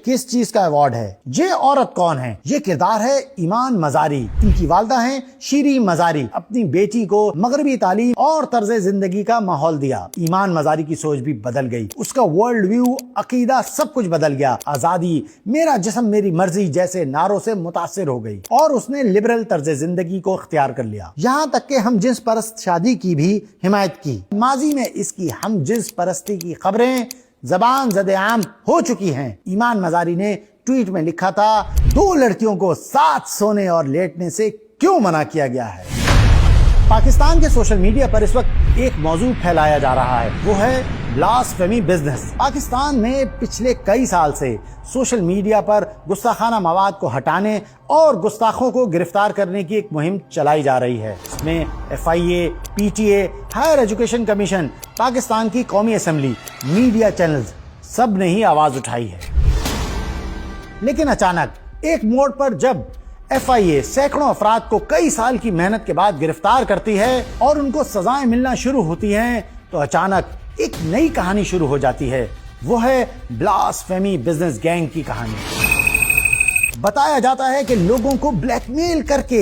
किस चीज का अवार्ड है। ये औरत कौन है? ये किरदार है ईमान मजारी। इनकी वालदा हैं शीरी मजारी। अपनी बेटी को मगरबी तालीम और तर्ज जिंदगी का माहौल दिया। ईमान मजारी की सोच भी बदल गई, उसका वर्ल्ड व्यू, अकीदा सब कुछ बदल गया। आजादी, मेरा जिस्म मेरी मर्जी जैसे नारों से मुतासिर हो गई और उसने लिबरल तर्ज जिंदगी को इख्तियार कर लिया। यहाँ तक कि हम जिन्स परस्त शादी की भी हिमायत की। माजी में इसकी हम जिन्स परस्ती की खबरें ज़बान ज़दे आम हो चुकी हैं। ईमान मजारी ने ट्वीट में लिखा था, 2 लड़कियों को साथ सोने और लेटने से क्यों मना किया गया है। पाकिस्तान के सोशल मीडिया पर इस वक्त एक मौजू फैलाया जा रहा है, वो है ब्लास्फेमी बिजनेस। पाकिस्तान में पिछले कई साल से सोशल मीडिया पर गुस्ताखाना मवाद को हटाने और गुस्ताखों को गिरफ्तार करने की एक मुहिम चलाई जा रही है। इसमें FIA, PTA, Higher Education Commission, Pakistan की कौमी असेंबली, मीडिया चैनल्स सब ने ही आवाज उठाई है। लेकिन अचानक एक मोड़ पर जब FIA सैकड़ों अफराद को कई साल की मेहनत के बाद गिरफ्तार करती है और उनको सजाएं मिलना शुरू होती हैं, तो अचानक एक नई कहानी शुरू हो जाती है। वो है ब्लास्फेमी बिजनेस गैंग की कहानी। बताया जाता है कि लोगों को ब्लैकमेल करके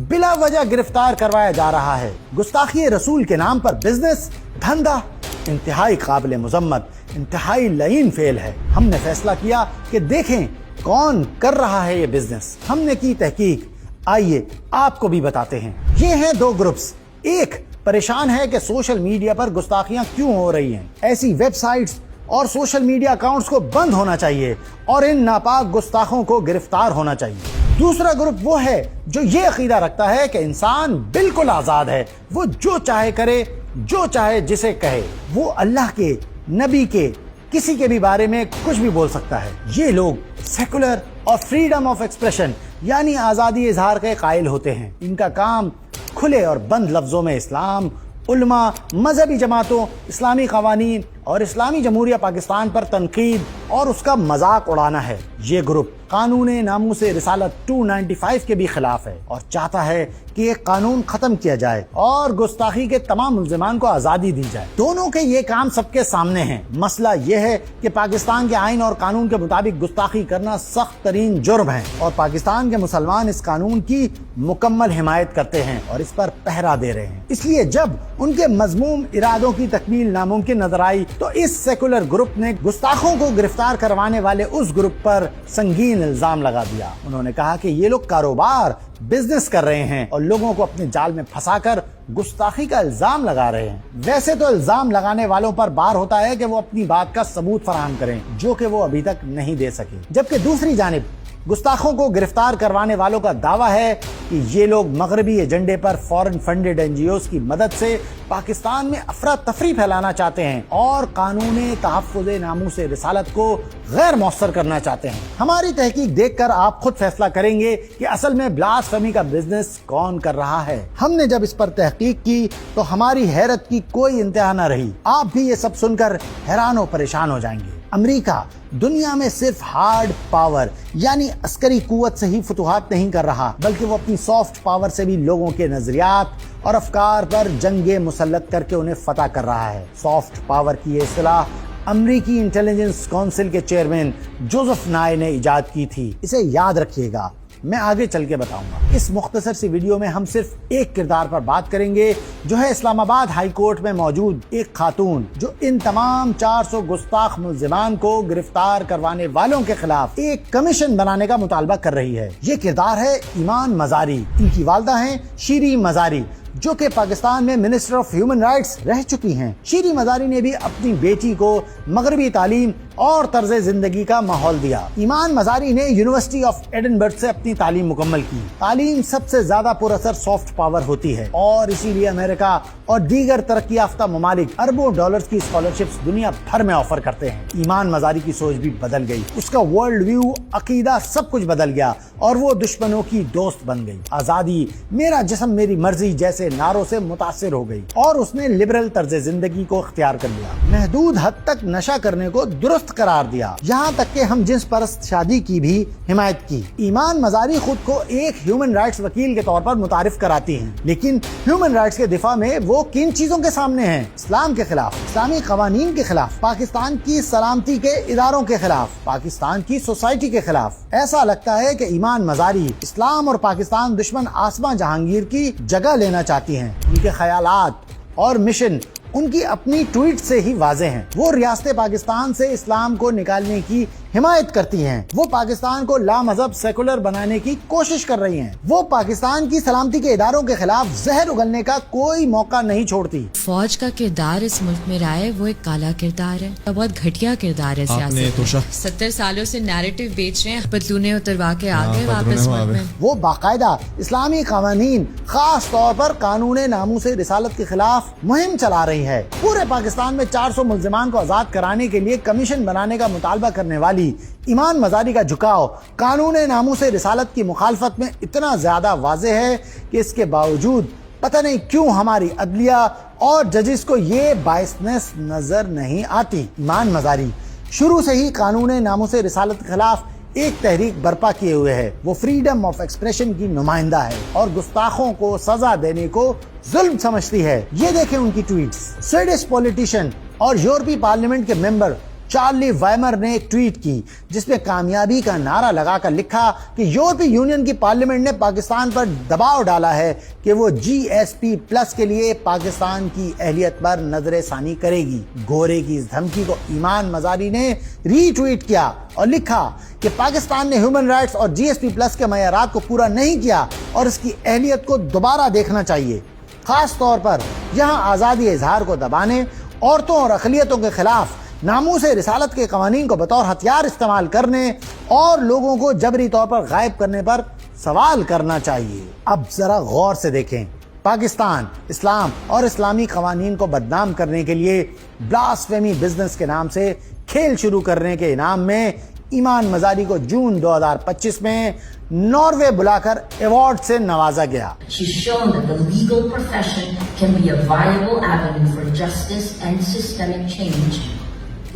बिला वजह गिरफ्तार करवाया जा रहा है। गुस्ताखी रसूल के नाम पर बिजनेस धंधा इंतहाई काबिल मुजम्मत, इंतहाई लईन फेल है। हमने फैसला किया कि देखें कौन कर रहा है ये बिजनेस। हमने की तहकीक, आइए आपको भी बताते हैं। ये हैं 2 ग्रुप्स। एक परेशान है कि सोशल मीडिया पर गुस्ताखियां क्यों हो रही हैं। ऐसी वेबसाइट्स और सोशल मीडिया अकाउंट्स को बंद होना चाहिए और इन नापाक गुस्ताखों को गिरफ्तार होना चाहिए। दूसरा ग्रुप वो है जो ये अकीदा रखता है कि इंसान बिल्कुल आजाद है, वो जो चाहे करे, जो चाहे जिसे कहे, वो अल्लाह के, नबी के, किसी के भी बारे में कुछ भी बोल सकता है। ये लोग सेकुलर और फ्रीडम ऑफ एक्सप्रेशन यानी आज़ादी इजहार के कायल होते हैं। इनका काम खुले और बंद लफ्जों में इस्लाम, उलमा, मजहबी जमातों, इस्लामी कवानीन और इस्लामी जमहूरिया पाकिस्तान पर तनकीद और उसका मजाक उड़ाना है। ये ग्रुप कानून नामूस रिसालत 295 के भी खिलाफ है और चाहता है कि ये कानून खत्म किया जाए और गुस्ताखी के तमाम मुल्जिमान को आज़ादी दी जाए। दोनों के ये काम सबके सामने हैं। मसला ये है कि पाकिस्तान के आइन और कानून के मुताबिक गुस्ताखी करना सख्त तरीन जुर्म है और पाकिस्तान के मुसलमान इस कानून की मुकम्मल हिमायत करते हैं और इस पर पहरा दे रहे हैं। इसलिए जब उनके मजमूम इरादों की तकमील नामुमकिन नजर आई तो इस सेकुलर ग्रुप ने गुस्ताखों को गिरफ्तार करवाने वाले उस ग्रुप पर संगीन इल्जाम लगा दिया। उन्होंने कहा कि ये लोग कारोबार, बिजनेस कर रहे हैं और लोगों को अपने जाल में फंसाकर गुस्ताखी का इल्जाम लगा रहे हैं। वैसे तो इल्जाम लगाने वालों पर बार होता है कि वो अपनी बात का सबूत फराहम करें, जो कि वो अभी तक नहीं दे सके। जबकि दूसरी जानिब गुस्ताखों को गिरफ्तार करवाने वालों का दावा है कि ये लोग मगरबी एजेंडे पर फॉरेन फंडेड NGOs की मदद से पाकिस्तान में अफरा तफरी फैलाना चाहते हैं और कानून तहफ़्फ़ुज़ नामूस रिसालत को गैर मौसर करना चाहते हैं। हमारी तहकीक देखकर आप खुद फैसला करेंगे कि असल में ब्लास्फेमी का बिजनेस कौन कर रहा है। हमने जब इस पर तहकीक की तो हमारी हैरत की कोई इंतहा न रही। आप भी ये सब सुनकर हैरान और परेशान हो जाएंगे। अमेरिका दुनिया में सिर्फ हार्ड पावर यानी अस्करी कुव्वत से ही फतुहात नहीं कर रहा, बल्कि वो अपनी सॉफ्ट पावर से भी लोगों के नजरियात और अफकार पर जंगे मुसल्लत करके उन्हें फतह कर रहा है। सॉफ्ट पावर की ये इस्तिलाह अमरीकी इंटेलिजेंस काउंसिल के चेयरमैन जोसेफ नाय ने इजाद की थी। इसे याद रखिएगा, मैं आगे चल के बताऊंगा। इस मुख्तसर सी वीडियो में हम सिर्फ एक किरदार पर बात करेंगे, जो है इस्लामाबाद हाई कोर्ट में मौजूद एक खातून, जो इन तमाम 400 गुस्ताख मुल्जिमान को गिरफ्तार करवाने वालों के खिलाफ एक कमीशन बनाने का मुतालबा कर रही है। ये किरदार है ईमान मजारी। इनकी वालदा हैं शीरी मजारी, जो कि पाकिस्तान में मिनिस्टर ऑफ ह्यूमन राइट्स रह चुकी हैं। शीरी मजारी ने भी अपनी बेटी को मगरबी तालीम और तर्ज जिंदगी का माहौल दिया। ईमान मजारी ने यूनिवर्सिटी ऑफ एडिनबर्ग से अपनी तालीम मुकम्मल की। तालीम सबसे ज्यादा पुरअसर सॉफ्ट पावर होती है और इसीलिए अमेरिका और दीगर तरक्की याफ्ता ममालिक अरबों डॉलर्स की स्कॉलरशिप्स दुनिया भर में ऑफर करते हैं। ईमान मजारी की सोच भी बदल गई, उसका वर्ल्ड व्यू, अकीदा सब कुछ बदल गया और वो दुश्मनों की दोस्त बन गई। आजादी, मेरा जिस्म मेरी मर्जी जैसे नारों से मुतासिर हो गई और उसने लिबरल तर्ज जिंदगी को इख्तियार कर लिया। महदूद हद तक नशा करने को दुरुस्त درست قرار دیا، یہاں تک کہ ہم جنس پرست شادی کی بھی حمایت کی۔ ایمان مزاری خود کو ایک ہیومن رائٹس وکیل کے طور پر متعارف کراتی ہیں، لیکن ہیومن رائٹس کے دفاع میں وہ کن چیزوں کے سامنے ہیں؟ اسلام کے خلاف، اسلامی قوانین کے خلاف، پاکستان کی سلامتی کے اداروں کے خلاف، پاکستان کی سوسائٹی کے خلاف۔ ایسا لگتا ہے کہ ایمان مزاری اسلام اور پاکستان دشمن آسماں جہانگیر کی جگہ لینا چاہتی ہیں۔ ان کے خیالات اور مشن ان کی اپنی ٹویٹ سے ہی واضح ہیں۔ وہ ریاست پاکستان سے اسلام کو نکالنے کی حمایت کرتی ہیں، وہ پاکستان کو لامذہب سیکولر بنانے کی کوشش کر رہی ہیں، وہ پاکستان کی سلامتی کے اداروں کے خلاف زہر اگلنے کا کوئی موقع نہیں چھوڑتی۔ فوج کا کردار اس ملک میں رہا ہے وہ ایک کالا کردار ہے، بہت گھٹیا کردار ہے سیاست۔ 70 سالوں سے نیریٹو بیچ رہے ہیں، پتلونے اتروا کے آگے واپس ملک میں۔ وہ باقاعدہ اسلامی قوانین، خاص طور پر قانون ناموس رسالت کے خلاف مہم چلا رہی ہے۔ پورے پاکستان میں 400 ملزمان کو آزاد کرانے کے لیے کمیشن بنانے کا مطالبہ کرنے والی ایمان مزاری کا جھکاؤ قانون ناموس رسالت کی مخالفت میں اتنا زیادہ واضح ہے کہ اس کے باوجود پتہ نہیں کیوں ہماری عدلیہ اور ججز کو یہ باعث نظر نہیں آتی۔ ایمان مزاری شروع سے ہی قانون ناموس رسالت کے خلاف ایک تحریک برپا کیے ہوئے ہے۔ وہ فریڈم آف ایکسپریشن کی نمائندہ ہے اور گستاخوں کو سزا دینے کو ظلم سمجھتی ہے۔ یہ دیکھیں ان کی ٹویٹس۔ سویڈش پولیٹیشین اور یورپی پارلیمنٹ کے ممبر چارلی وائمر نے ایک ٹویٹ کی جس میں کامیابی کا نعرہ لگا کر لکھا کہ یورپی یونین کی پارلیمنٹ نے پاکستان پر دباؤ ڈالا ہے کہ وہ GSP+ کے لیے پاکستان کی اہلیت پر نظر ثانی کرے گی۔ گورے کی اس دھمکی کو ایمان مزاری نے ری ٹویٹ کیا اور لکھا کہ پاکستان نے ہیومن رائٹس اور GSP+ کے معیارات کو پورا نہیں کیا اور اس کی اہلیت کو دوبارہ دیکھنا چاہیے، خاص طور پر یہاں آزادی اظہار کو دبانے، عورتوں اور اقلیتوں کے خلاف ناموس رسالت کے قوانین کو بطور ہتھیار استعمال کرنے اور لوگوں کو جبری طور پر غائب کرنے پر سوال کرنا چاہیے۔ اب ذرا غور سے دیکھیں، پاکستان اسلام اور اسلامی قوانین کو بدنام کرنے کے لیے بلاسفیمی بزنس کے نام سے کھیل شروع کرنے کے انعام میں ایمان مزاری کو جون 2025 میں ناروے بلا کر ایوارڈ سے نوازا گیا۔ She's shown that the legal profession can be a viable avenue for justice and systemic change,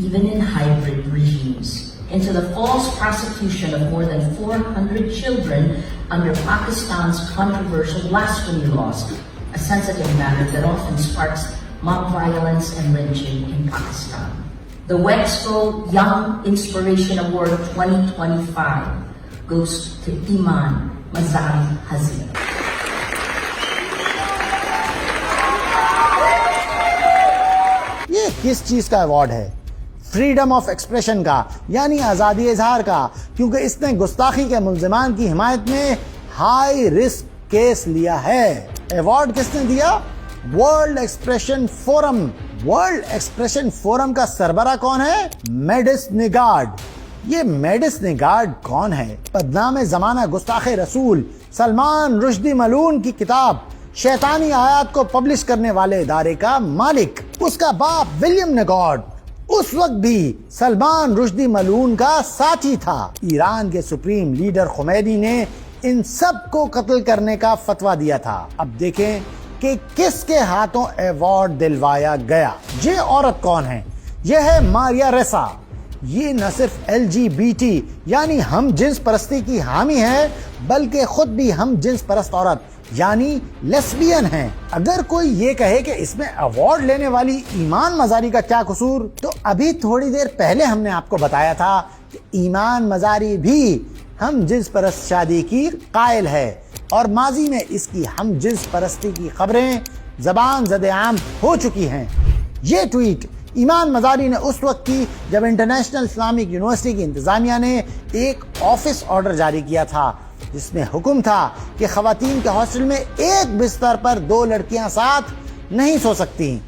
even in hybrid regimes. Into the false prosecution of more than 400 children under Pakistan's controversial blasphemy laws, a sensitive matter that often sparks mob violence and lynching in Pakistan. The Wexpo Young Inspiration Award 2025 goes to Iman Mazari Hazir. یہ کس چیز کا award ہے؟ Freedom of expression کا، یعنی آزادی اظہار کا، کیونکہ اس نے گستاخی کے ملزمان کی حمایت میں ہائی رسک کیس لیا ہے۔ ایوارڈ کس نے دیا؟ World expression forum. World expression forum کا سربراہ کون ہے؟ میڈس نگارڈ۔ یہ میڈس نگارڈ کون ہے؟ بدنام زمانہ گستاخ رسول سلمان رشدی ملعون کی کتاب شیطانی آیات کو پبلش کرنے والے ادارے کا مالک، اس کا باپ ولیم نگارڈ اس وقت بھی سلمان رشدی ملعون کا ساتھی تھا۔ ایران کے سپریم لیڈر خمینی نے ان سب کو قتل کرنے کا فتویٰ دیا تھا۔ اب دیکھیں کہ کس کے ہاتھوں ایوارڈ دلوایا گیا۔ یہ عورت کون ہے؟ یہ ہے ماریا ریسا۔ یہ نہ صرف LGBT یعنی ہم جنس پرستی کی حامی ہے بلکہ خود بھی ہم جنس پرست عورت یعنی لیسبین ہیں۔ اگر کوئی یہ کہے کہ اس میں ایوارڈ لینے والی ایمان مزاری کا کیا قصور، تو ابھی تھوڑی دیر پہلے ہم نے آپ کو بتایا تھا کہ ایمان مزاری بھی ہم جنس پرست شادی کی قائل ہے اور ماضی میں اس کی ہم جنس پرستی کی خبریں زبان زد عام ہو چکی ہیں۔ یہ ٹویٹ ایمان مزاری نے اس وقت کی جب انٹرنیشنل اسلامک یونیورسٹی کی انتظامیہ نے ایک آفس آرڈر جاری کیا تھا جس میں حکم تھا کہ خواتین کے ہاسٹل میں ایک بستر پر 2 لڑکیاں ساتھ نہیں سو سکتی۔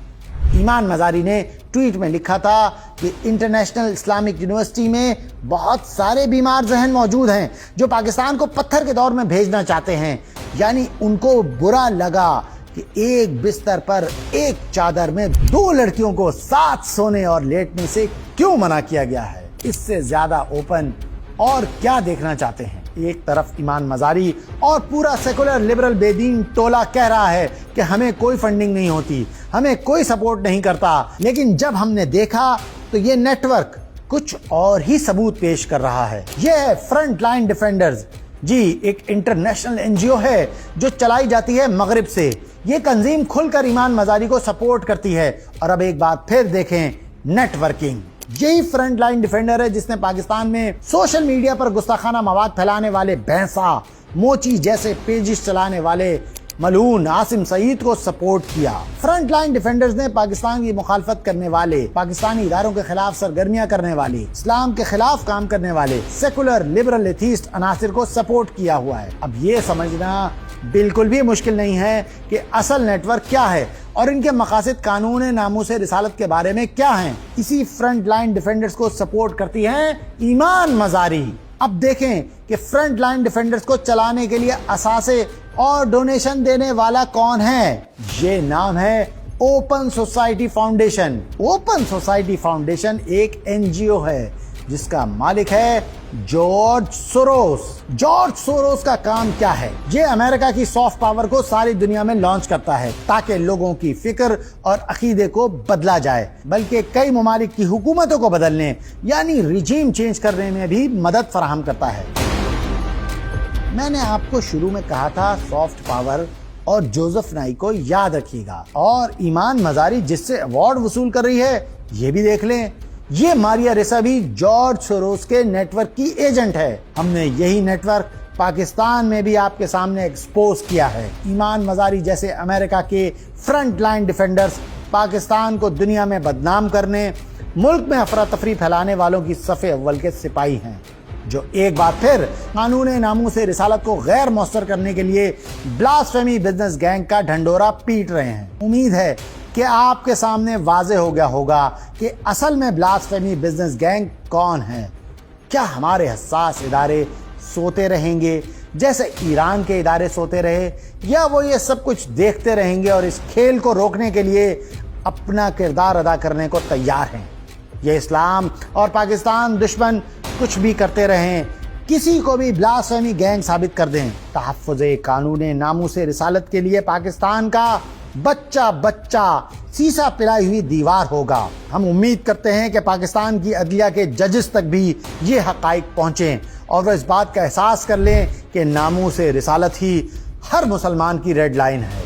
ایمان مزاری نے ٹویٹ میں لکھا تھا کہ انٹرنیشنل اسلامک یونیورسٹی میں بہت سارے بیمار ذہن موجود ہیں جو پاکستان کو پتھر کے دور میں بھیجنا چاہتے ہیں، یعنی ان کو برا لگا کہ ایک بستر پر ایک چادر میں 2 لڑکیوں کو ساتھ سونے اور لیٹنے سے کیوں منع کیا گیا ہے۔ اس سے زیادہ اوپن اور کیا دیکھنا چاہتے ہیں؟ ایک طرف ایمان مزاری اور پورا سیکولر لبرل بے دین ٹولہ کہہ رہا ہے کہ ہمیں کوئی فنڈنگ نہیں ہوتی، ہمیں کوئی سپورٹ نہیں کرتا، لیکن جب ہم نے دیکھا تو یہ نیٹ ورک कुछ और ही सबूत पेश कर रहा है। यह है फ्रंट लाइन डिफेंडर्स। जी, एक इंटरनेशनल एनजीओ है जो चलाई जाती है मगरिब से। ये तंजीम खुलकर ईमान मजारी को सपोर्ट करती है। और अब एक बात फिर देखें, नेटवर्किंग। यही फ्रंट लाइन डिफेंडर है जिसने पाकिस्तान में सोशल मीडिया पर गुस्ताखाना मवाद फैलाने वाले भैंसा मोची जैसे पेजिश चलाने वाले मलून आसिम सईद को सपोर्ट किया। फ्रंट लाइन डिफेंडर्स ने पाकिस्तान की मुखालफत करने वाले, पाकिस्तानी इदारों के खिलाफ सरगर्मियां करने वाले, इस्लाम के खिलाफ काम करने वाले सेकुलर लिबरल एथीस्ट अनासिर को सपोर्ट किया हुआ है। अब ये समझना बिल्कुल भी मुश्किल नहीं है कि असल नेटवर्क क्या है और इनके मकासद कानून नामूस रिसालत के बारे में क्या हैं। इसी फ्रंट लाइन डिफेंडर्स को सपोर्ट करती है ईमान मजारी। अब देखें कि फ्रंट लाइन डिफेंडर्स को चलाने के लिए असासे और डोनेशन देने वाला कौन है। ये नाम है open society foundation. Open society foundation एक एनजीओ है जिसका मालिक है जॉर्ज सोरोस। जॉर्ज सोरोस का काम क्या है? ये अमेरिका की सॉफ्ट पावर को सारी दुनिया में लॉन्च करता है ताकि लोगों की फिक्र और अकीदे को बदला जाए, बल्कि कई ममालिक की हुकूमतों को बदलने यानी रिजीम चेंज करने में भी मदद फराहम करता है। मैंने आपको शुरू में कहा था सॉफ्ट पावर और जोसेफ नाई को याद रखिएगा। और ईमान मजारी जिससे अवार्ड वसूल कर रही है ये भी देख लें। ये मारिया रेसा भी जॉर्ज सोरोस के नेटवर्क की एजेंट है। हमने यही नेटवर्क पाकिस्तान में भी आपके सामने एक्सपोज किया है। ईमान मजारी जैसे अमेरिका के फ्रंट लाइन डिफेंडर्स पाकिस्तान को दुनिया में बदनाम करने, मुल्क में अफरा तफरी फैलाने वालों की सफ़े अव्वल के सिपाही हैं, जो एक बार फिर कानून नामूस रिसालत को गैर मौसर करने के लिए ब्लास्फेमी बिजनेस गैंग का ढंडोरा पीट रहे हैं। उम्मीद है कि आपके सामने वाज़े हो गया होगा कि असल में ब्लास्फेमी बिजनेस गैंग कौन है। क्या हमारे हसास इदारे सोते रहेंगे जैसे ईरान के इदारे सोते रहे, या वो ये सब कुछ देखते रहेंगे और इस खेल को रोकने के लिए अपना किरदार अदा करने को तैयार हैं? ये इस्लाम और पाकिस्तान दुश्मन कुछ भी करते रहें, किसी को भी ब्लास्फेमी गैंग साबित कर दें, तहफ़्फ़ुज़े कानून नामूस रिसालत के लिए पाकिस्तान का बच्चा बच्चा सीसा पिलाई हुई दीवार होगा। हम उम्मीद करते हैं कि पाकिस्तान की अदलिया के जजेस तक भी ये हक़ाइक़ पहुँचें और वह इस बात का एहसास कर लें कि नामूस रिसालत ही हर मुसलमान की रेड लाइन है।